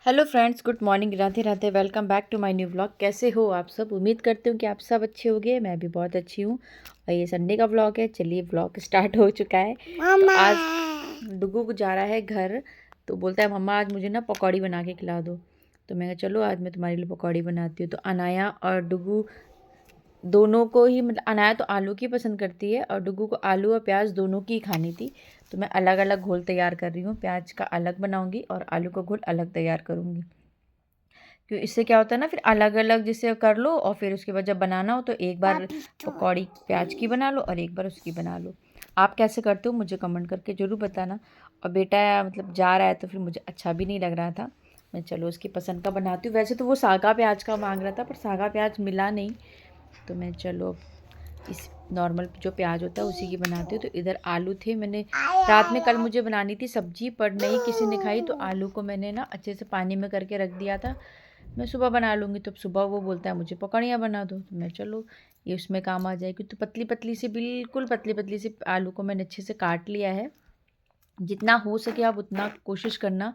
Hello friends, good morning, Radhe Radhe. Welcome back to my new vlog. कैसे हो आप सब? उम्मीद करती हूँ कि आप सब अच्छे होंगे। मैं भी बहुत अच्छी हूँ। और ये संडे का व्लॉग है। चलिए, व्लॉग स्टार्ट हो चुका है। तो आज डुगू जा रहा है घर। तो बोलता है मम्मा आज मुझे ना पकौड़ी बना के खिला दो। तो मैं कहा चलो आज मैं तुम्हारे लिए पकौड़ी बनाती हूँ। तो अनाया और डुगू दोनों को ही, मतलब अनाया तो आलू की पसंद करती है और डुगू को आलू और प्याज दोनों की खानी थी। तो मैं अलग अलग घोल तैयार कर रही हूँ। प्याज का अलग बनाऊँगी और आलू का घोल अलग तैयार करूँगी। क्यों, इससे क्या होता है ना, फिर अलग अलग जैसे कर लो और फिर उसके बाद जब बनाना हो तो एक बार पकौड़ी प्याज की बना लो और एक बार उसकी बना लो। आप कैसे करते हो मुझे कमेंट करके ज़रूर बताना। और बेटा मतलब जा रहा है तो फिर मुझे अच्छा भी नहीं लग रहा था। मैं चलो उसकी पसंद का बनाती हूँ। वैसे तो वो सागा प्याज का मांग रहा था पर सागा प्याज मिला नहीं। तो मैं चलो इस नॉर्मल जो प्याज होता है उसी की बनाती हूँ। तो इधर आलू थे, मैंने रात में कल मुझे बनानी थी सब्जी पर नहीं किसी ने खाई, तो आलू को मैंने ना अच्छे से पानी में करके रख दिया था। मैं सुबह बना लूँगी। तो सुबह वो बोलता है मुझे पकौड़ियाँ बना दो। तो मैं चलो ये उसमें काम आ जाएगी। तो पतली पतली सी, बिल्कुल पतली पतली सी आलू को मैंने अच्छे से काट लिया है। जितना हो सके आप उतना कोशिश करना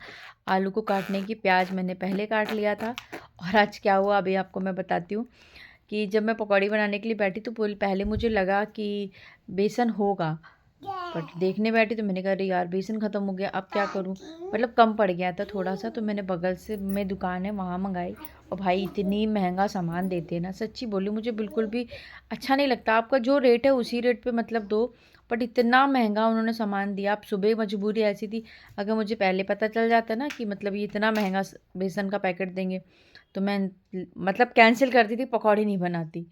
आलू को काटने की। प्याज मैंने पहले काट लिया था। और आज क्या हुआ अभी आपको मैं बताती हूँ कि जब मैं पकौड़ी बनाने के लिए बैठी तो पहले मुझे लगा कि बेसन होगा, बट देखने बैठी तो मैंने कहा अरे यार बेसन ख़त्म हो गया, अब क्या करूँ। मतलब कम पड़ गया था थोड़ा सा। तो मैंने बगल से में दुकान है वहाँ मंगाई। और भाई इतनी महंगा सामान देते हैं ना, सच्ची बोली मुझे बिल्कुल भी अच्छा नहीं लगता। आपका जो रेट है उसी रेट पे मतलब दो, बट इतना महंगा उन्होंने सामान दिया। अब सुबह मजबूरी ऐसी थी, अगर मुझे पहले पता चल जाता ना कि मतलब ये इतना महंगा बेसन का पैकेट देंगे तो मैं मतलब कैंसिल करती थी, पकौड़ी नहीं बनाती।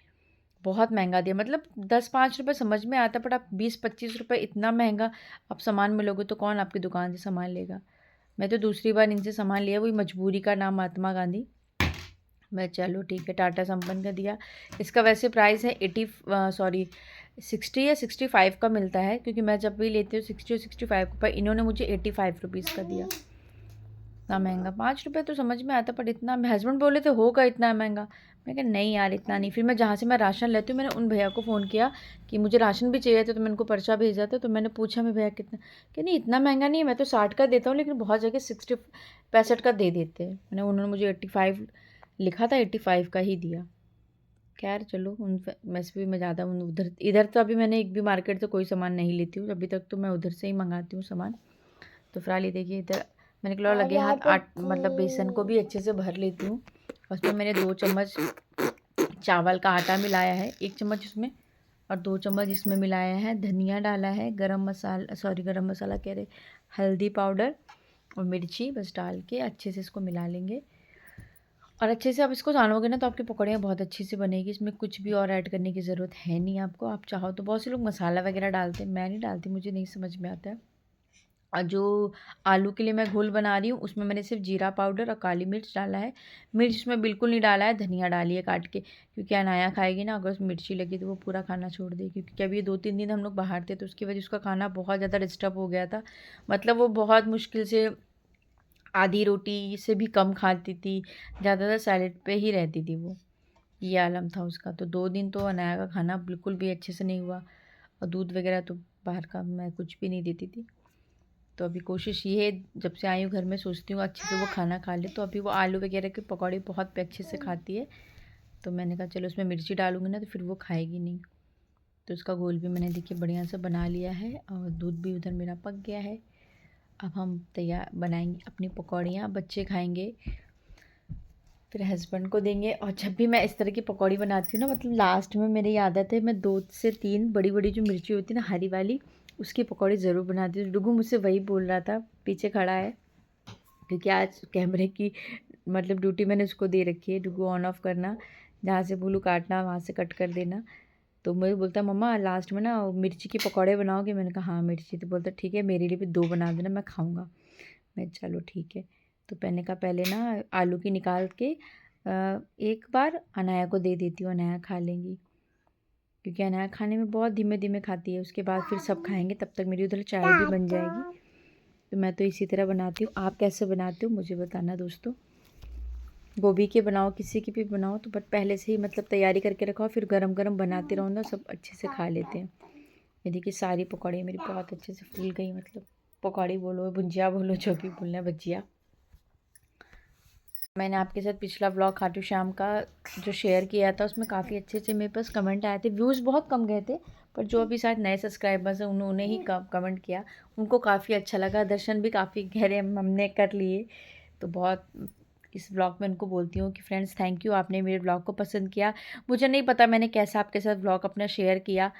बहुत महंगा दिया, मतलब 10-5 रुपये समझ में आता, बट आप 20-25 रुपये इतना महंगा आप सामान मिलोगे तो कौन आपकी दुकान से सामान लेगा। मैं तो दूसरी बार इनसे सामान लिया, वही मजबूरी का नाम महात्मा गांधी। मैं चलो ठीक है, टाटा संपन्न का दिया। इसका वैसे प्राइस है 60 या 65 का मिलता है, क्योंकि मैं जब भी लेती हूँ 60 और 65 का, पर इन्होंने मुझे 85 रुपीज़ का दिया। इतना महंगा, 5 रुपये तो समझ में आता, पर इतना हस्बैंड बोले तो होगा इतना महंगा। मैं कहा नहीं यार इतना नहीं। फिर मैं जहाँ से मैं राशन लेती हूँ मैंने उन भैया को फ़ोन किया कि मुझे राशन भी चाहिए था, तो मैंने उनको पर्चा भेजा था। तो मैंने पूछा मैं भैया कितना, कि नहीं इतना महंगा नहीं है, मैं तो 60 का देता हूँ लेकिन बहुत जगह 65 का दे देते हैं। मैंने उन्होंने मुझे 85 लिखा था, 85 का ही दिया। खैर चलो, उन वैसे भी मैं ज़्यादा उधर इधर तो अभी मैंने एक भी मार्केट से कोई सामान नहीं लेती हूँ, अभी तक तो मैं उधर से ही मंगाती हूँ सामान। तो फिलहाल ये देखिए इधर मैंने किलो लगे हाथ मतलब बेसन को भी अच्छे से भर लेती हूँ। उसमें मैंने 2 चम्मच चावल का आटा मिलाया है, 1 चम्मच उसमें, और 2 चम्मच इसमें मिलाया है धनिया डाला है, गरम मसाला कह रहे, हल्दी पाउडर और मिर्ची बस डाल के अच्छे से इसको मिला लेंगे। और अच्छे से आप इसको छानोगे ना तो आपकी पकौड़ियाँ बहुत अच्छी से बनेगी। इसमें कुछ भी और ऐड करने की ज़रूरत है नहीं आपको। आप चाहो तो, बहुत से लोग मसाला वगैरह डालते हैं, मैं नहीं डालती, मुझे नहीं समझ में आता है। और जो आलू के लिए मैं घोल बना रही हूँ उसमें मैंने सिर्फ जीरा पाउडर और काली मिर्च डाला है। मिर्च इसमें बिल्कुल नहीं डाला है, धनिया डाली है काट के, क्योंकि अनाया खाएगी ना, अगर उसमें मिर्ची लगी तो वो पूरा खाना छोड़ देगी। क्योंकि अभी 2-3 दिन हम लोग बाहर थे तो उसकी वजह से उसका खाना बहुत ज़्यादा डिस्टर्ब हो गया था। मतलब वो बहुत मुश्किल से आधी रोटी से भी कम खाती थी, ज़्यादातर सैलेड पे ही रहती थी वो। ये आलम था उसका। तो 2 दिन तो अनाया का खाना बिल्कुल भी अच्छे से नहीं हुआ। और दूध वगैरह तो बाहर का मैं कुछ भी नहीं देती थी। तो अभी कोशिश ये है, जब से आई हूँ घर में सोचती हूँ अच्छे से वो खाना खा ले। तो अभी वो आलू वगैरह के पकौड़े बहुत अच्छे से खाती है। तो मैंने कहा चलो उसमें मिर्ची डालूंगी ना तो फिर वो खाएगी नहीं। तो उसका घोल भी मैंने देखिए बढ़िया से बना लिया है और दूध भी उधर मेरा पक गया है। अब हम तैयार बनाएंगे अपनी पकौड़ियाँ, बच्चे खाएंगे, फिर हस्बैंड को देंगे। और जब भी मैं इस तरह की पकौड़ी बनाती हूँ ना, मतलब लास्ट में मेरी आदत है मैं 2 से 3 बड़ी बड़ी जो मिर्ची होती है ना हरी वाली, उसकी पकौड़ी ज़रूर बनाती हूँ। डुगू मुझसे वही बोल रहा था, पीछे खड़ा है, क्योंकि आज कैमरे की मतलब ड्यूटी मैंने उसको दे रखी है, डुगू ऑन ऑफ करना, जहाँ से बोलूँ काटना वहाँ से कट कर देना। तो मुझे बोलता मम्मा लास्ट में ना मिर्ची के पकौड़े बनाओगे। मैंने कहा हाँ मिर्ची। तो बोलता ठीक है मेरे लिए भी 2 बना देना, मैं खाऊंगा। मैं चलो ठीक है। तो मैंने कहा पहले ना आलू की निकाल के एक बार अनाया को दे देती हूँ, अनाया खा लेंगी, क्योंकि अनाया खाने में बहुत धीमे धीमे खाती है। उसके बाद फिर सब खाएंगे, तब तक मेरी उधर चाय भी बन जाएगी। तो मैं तो इसी तरह बनाती हूँ। आप कैसे बनाते हो मुझे बताना दोस्तों। गोभी के बनाओ, किसी की भी बनाओ, तो बट पहले से ही मतलब तैयारी करके रखो, फिर गरम गरम बनाते रहो ना, सब अच्छे से खा लेते हैं। ये देखिए सारी पकौड़ी मेरी बहुत अच्छे से फूल गई, मतलब पकौड़ी बोलो भुंजिया बोलो जो भी बोलना है, भजिया। मैंने आपके साथ पिछला व्लॉग खाटू श्याम का जो शेयर किया था उसमें काफ़ी अच्छे अच्छे मेरे पास कमेंट आए थे, व्यूज़ बहुत कम गए थे, पर जो अभी शायद नए सब्सक्राइबर्स हैं उन्होंने ही कमेंट किया, उनको काफ़ी अच्छा लगा। दर्शन भी काफ़ी गहरे हमने कर लिए, तो बहुत इस व्लॉग में उनको बोलती हूँ कि फ्रेंड्स थैंक यू, आपने मेरे व्लॉग को पसंद किया। मुझे नहीं पता मैंने कैसा आपके साथ व्लॉग अपना शेयर किया,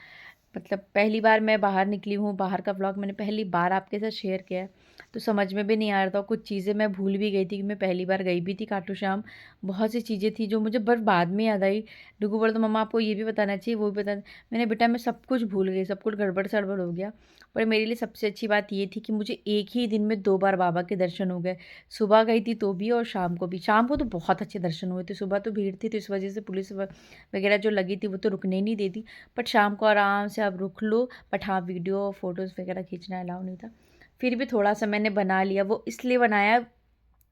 मतलब पहली बार मैं बाहर निकली हूँ, बाहर का व्लॉग मैंने पहली बार आपके साथ शेयर किया है, तो समझ में भी नहीं आ रहा था। कुछ चीज़ें मैं भूल भी गई थी कि मैं पहली बार गई भी थी खाटू श्याम। बहुत सी चीज़ें थी जो मुझे बस बाद में याद आई। डुगू बोला तो मम्मा आपको ये भी बताना चाहिए, वो भी बताना। मैंने बेटा मैं सब कुछ भूल गई, सब कुछ गड़बड़ सड़बड़ हो गया। पर मेरे लिए सबसे अच्छी बात ये थी कि मुझे एक ही दिन में 2 बार बाबा के दर्शन हो गए। सुबह गई थी तो भी और शाम को भी। शाम को तो बहुत अच्छे दर्शन हुए थे, सुबह तो भीड़ थी तो इस वजह से पुलिस वगैरह जो लगी थी वो तो रुकने ही नहीं देती। बट शाम को आराम से आप रुक लो, बट हाँ वीडियो फ़ोटोज़ वगैरह खींचना अलाउ नहीं था। फिर भी थोड़ा-सा मैंने बना लिया, वो इसलिए बनाया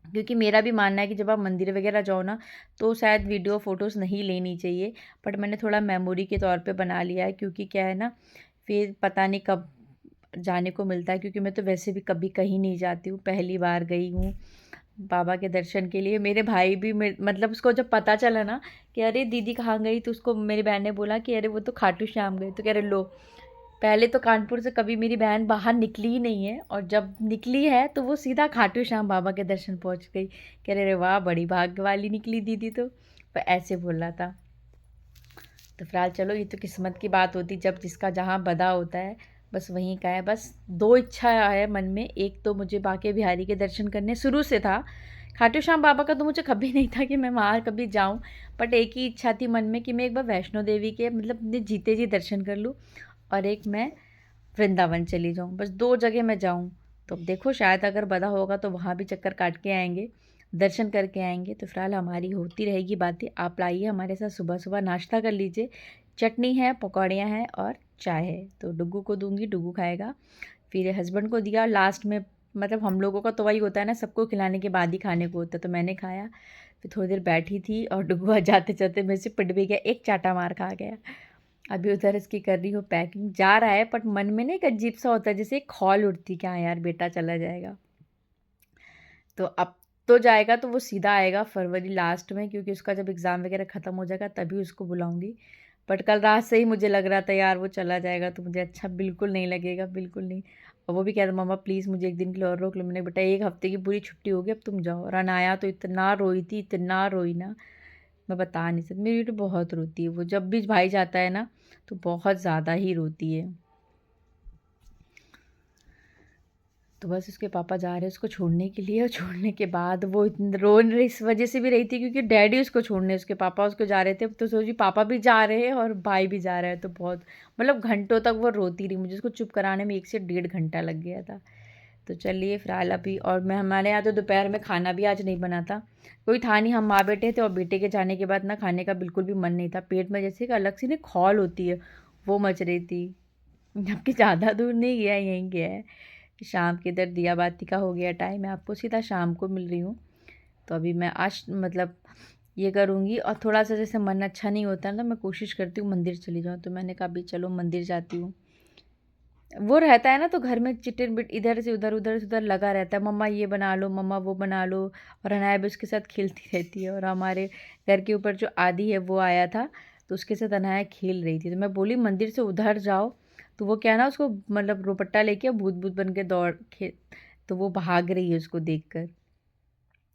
क्योंकि मेरा भी मानना है कि जब आप मंदिर वगैरह जाओ ना, तो शायद वीडियो फ़ोटोज़ नहीं लेनी चाहिए, बट मैंने थोड़ा मेमोरी के तौर पे बना लिया है, क्योंकि क्या है ना, फिर पता नहीं कब जाने को मिलता है, क्योंकि मैं तो वैसे भी कभी कहीं नहीं जाती हूँ, पहली बार गई हूँ बाबा के दर्शन के लिए। मेरे भाई भी मतलब उसको जब पता चला ना कि अरे दीदी कहाँ गई, तो उसको मेरी बहन ने बोला कि अरे वो तो खाटू श्याम गई। तो कह रहे लो, पहले तो कानपुर से कभी मेरी बहन बाहर निकली ही नहीं है, और जब निकली है तो वो सीधा खाटू श्याम बाबा के दर्शन पहुंच गई। कह रहे वाह बड़ी भाग्य वाली निकली दीदी, तो ऐसे बोल रहा था। तो फिलहाल चलो, ये तो किस्मत की बात होती, जब जिसका जहाँ बधा होता है बस वहीं का है। बस 2 इच्छा है मन में, एक तो मुझे बांके बिहारी के दर्शन करने शुरू से था, खाटू श्याम बाबा का तो मुझे कभी नहीं था कि मैं वहाँ कभी जाऊँ, बट एक ही इच्छा थी मन में कि मैं एक बार वैष्णो देवी के मतलब अपने जीते जी दर्शन कर लूँ, और एक मैं वृंदावन चली जाऊँ, बस 2 जगह मैं जाऊँ। तो अब देखो शायद अगर बधा होगा तो वहाँ भी चक्कर काट के आएँगे, दर्शन करके आएँगे। तो फिलहाल हमारी होती रहेगी बातें। आप लाइए हमारे साथ, सुबह-सुबह नाश्ता कर लीजिए। चटनी है, पकौड़ियाँ हैं और चाय है। तो डुग्गू को दूँगी, डुग्गू खाएगा। फिर हस्बैंड को दिया लास्ट में, मतलब हम लोगों का तो वही होता है ना, सबको खिलाने के बाद ही खाने को होता है। तो मैंने खाया, फिर थोड़ी देर बैठी थी और डुग्गू जाते-जाते मेरे से पिट भी गया, एक चाटा मार खा गया। अभी उधर इसकी कर रही हूँ पैकिंग, जा रहा है बट मन में ना एक अजीब सा होता है, जैसे एक खौल उठती कि हाँ यार बेटा चला जाएगा। तो अब तो जाएगा तो वो सीधा आएगा फरवरी लास्ट में, क्योंकि उसका जब एग्ज़ाम वगैरह ख़त्म हो जाएगा तभी उसको बुलाऊंगी। बट कल रात से ही मुझे लग रहा था यार वो चला जाएगा, तो मुझे अच्छा बिल्कुल नहीं लगेगा, बिल्कुल नहीं। और वो भी कह रहा मम्मा प्लीज़ मुझे एक दिन के लिए और रोक लो। मैंने बेटा 1 हफ्ते की पूरी छुट्टी होगी, अब तुम जाओ। और अनाया तो इतना रोई थी, इतना रोई ना, मैं बता नहीं सकती। मेरी बेटी बहुत रोती है, वो जब भी भाई जाता है ना तो बहुत ज़्यादा ही रोती है। तो बस उसके पापा जा रहे हैं उसको छोड़ने के लिए, और छोड़ने के बाद वो इतनी रो इस वजह से भी रही थी क्योंकि डैडी उसको छोड़ने, उसके पापा उसको जा रहे थे, तो सोची पापा भी जा रहे हैं और भाई भी जा रहा है, तो बहुत मतलब घंटों तक वो रोती रही। मुझे उसको चुप कराने में 1 से 1.5 घंटा लग गया था। तो चलिए फिलहाल अभी, और मैं हमारे यहाँ तो दोपहर में खाना भी आज नहीं बना था, कोई था नहीं, हम माँ बेटे थे, और बेटे के जाने के बाद ना खाने का बिल्कुल भी मन नहीं था, पेट में जैसे एक अलग सी ना खौल होती है वो मच रही थी। जबकि ज़्यादा दूर नहीं गया है, यहीं गया है। शाम के इधर दिया बाती का हो गया टाइम, मैं आपको सीधा शाम को मिल रही हूँ। तो अभी मैं आज मतलब ये करूँगी, और थोड़ा सा जैसे मन अच्छा नहीं होता ना, तो मैं कोशिश करती हूँ मंदिर चली जाऊँ। तो मैंने कहा अभी चलो मंदिर जाती हूँ। वो रहता है ना तो घर में चिटिर बिट इधर से उधर, उधर से उधर लगा रहता है, मम्मा ये बना लो, मम्मा वो बना लो, और अनाया भी उसके साथ खेलती रहती है। और हमारे घर के ऊपर जो आदि है वो आया था, तो उसके साथ अनाया खेल रही थी, तो मैं बोली मंदिर से उधर जाओ, तो वो क्या ना उसको मतलब दुपट्टा लेके भूत भूत बन के दौड़ खे तो वो भाग रही है उसको देख कर।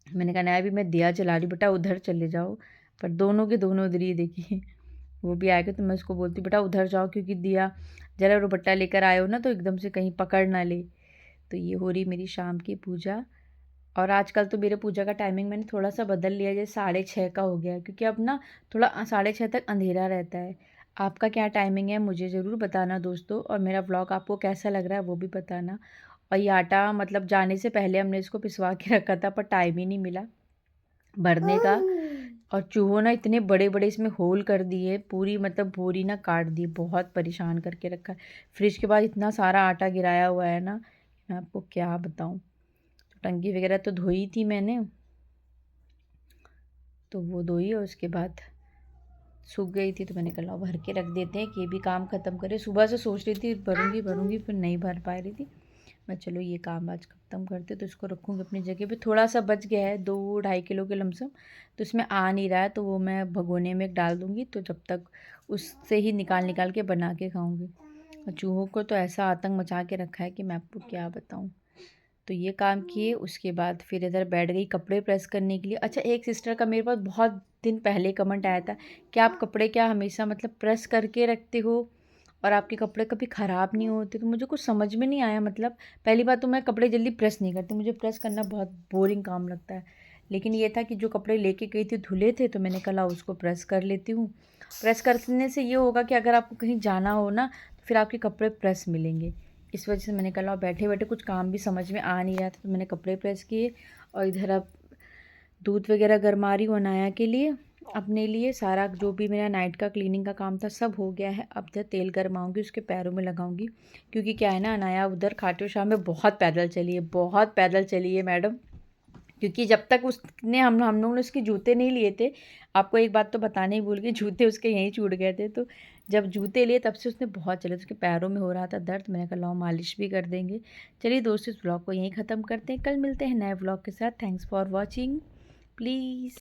मैंने कहा अनाया भी मैं दिया जला रही, बेटा उधर चले जाओ, पर दोनों के दोनों उधर ही देखिए। वो भी आएगा तो मैं उसको बोलती बेटा उधर जाओ, क्योंकि दिया जरा दुपट्टा लेकर आए हो ना तो एकदम से कहीं पकड़ ना ले। तो ये हो रही मेरी शाम की पूजा। और आजकल तो मेरे पूजा का टाइमिंग मैंने थोड़ा सा बदल लिया, जैसे 6:30 का हो गया है, क्योंकि अब ना थोड़ा 6:30 तक अंधेरा रहता है। आपका क्या टाइमिंग है मुझे ज़रूर बताना दोस्तों, और मेरा व्लॉग आपको कैसा लग रहा है वो भी बताना। और ये आटा मतलब जाने से पहले हमने इसको पिसवा के रखा था, पर टाइम ही नहीं मिला भरने का। और चूहों ना इतने बड़े बड़े इसमें होल कर दिए, पूरी मतलब बोरी ना काट दी, बहुत परेशान करके रखा है। फ्रिज के बाद इतना सारा आटा गिराया हुआ है ना, मैं आपको क्या बताऊं। तो टंकी वगैरह तो धोई थी मैंने, तो वो धोई और उसके बाद सूख गई थी, तो मैंने कहा भर के रख देते हैं कि ये भी काम ख़त्म करे। सुबह से सोच रही थी भरूंगी भरूंगी, फिर नहीं भर पा रही थी, मैं चलो ये काम आज ख़त्म करते तो इसको रखूँगी अपनी जगह पे। थोड़ा सा बच गया है 2-2.5 किलो के लमसम, तो इसमें आ नहीं रहा है, तो वो मैं भगोने में डाल दूँगी, तो जब तक उससे ही निकाल निकाल के बना के खाऊँगी। और चूहों को तो ऐसा आतंक मचा के रखा है कि मैं आपको क्या बताऊँ। तो ये काम किए, उसके बाद फिर इधर बैठ गई कपड़े प्रेस करने के लिए। अच्छा, एक सिस्टर का मेरे पास बहुत दिन पहले कमेंट आया था कि आप कपड़े क्या हमेशा मतलब प्रेस करके रखते हो और आपके कपड़े कभी ख़राब नहीं होते? तो मुझे कुछ समझ में नहीं आया। मतलब पहली बात तो मैं कपड़े जल्दी प्रेस नहीं करती, मुझे प्रेस करना बहुत बोरिंग काम लगता है। लेकिन ये था कि जो कपड़े लेके गई थी धुले थे, तो मैंने कहा उसको प्रेस कर लेती हूँ। प्रेस करने से ये होगा कि अगर आपको कहीं जाना हो ना, तो फिर आपके कपड़े प्रेस मिलेंगे। इस वजह से मैंने कहा बैठे बैठे कुछ काम भी समझ में आ नहीं रहा था, तो मैंने कपड़े प्रेस किए। और इधर अब दूध वगैरह गरमा रही हूँ अनाया के लिए, अपने लिए। सारा जो भी मेरा नाइट का क्लीनिंग का काम था सब हो गया है। अब जब तेल गरमाऊँगी उसके पैरों में लगाऊंगी, क्योंकि क्या है ना, अनाया उधर खाटू श्याम में बहुत पैदल चली है, बहुत पैदल चली है मैडम। क्योंकि जब तक उसने हम लोगों ने उसके जूते नहीं लिए थे, आपको एक बात तो बताने ही भूल गई, जूते उसके यहीं छूट गए थे। तो जब जूते लिए तब से उसने बहुत चले, उसके पैरों में हो रहा था दर्द। मैंने कहा लाओ मालिश भी कर देंगे। चलिए दोस्तों, इस ब्लॉग को यहीं ख़त्म करते हैं, कल मिलते हैं नए ब्लॉग के साथ। Thanks for watching, please.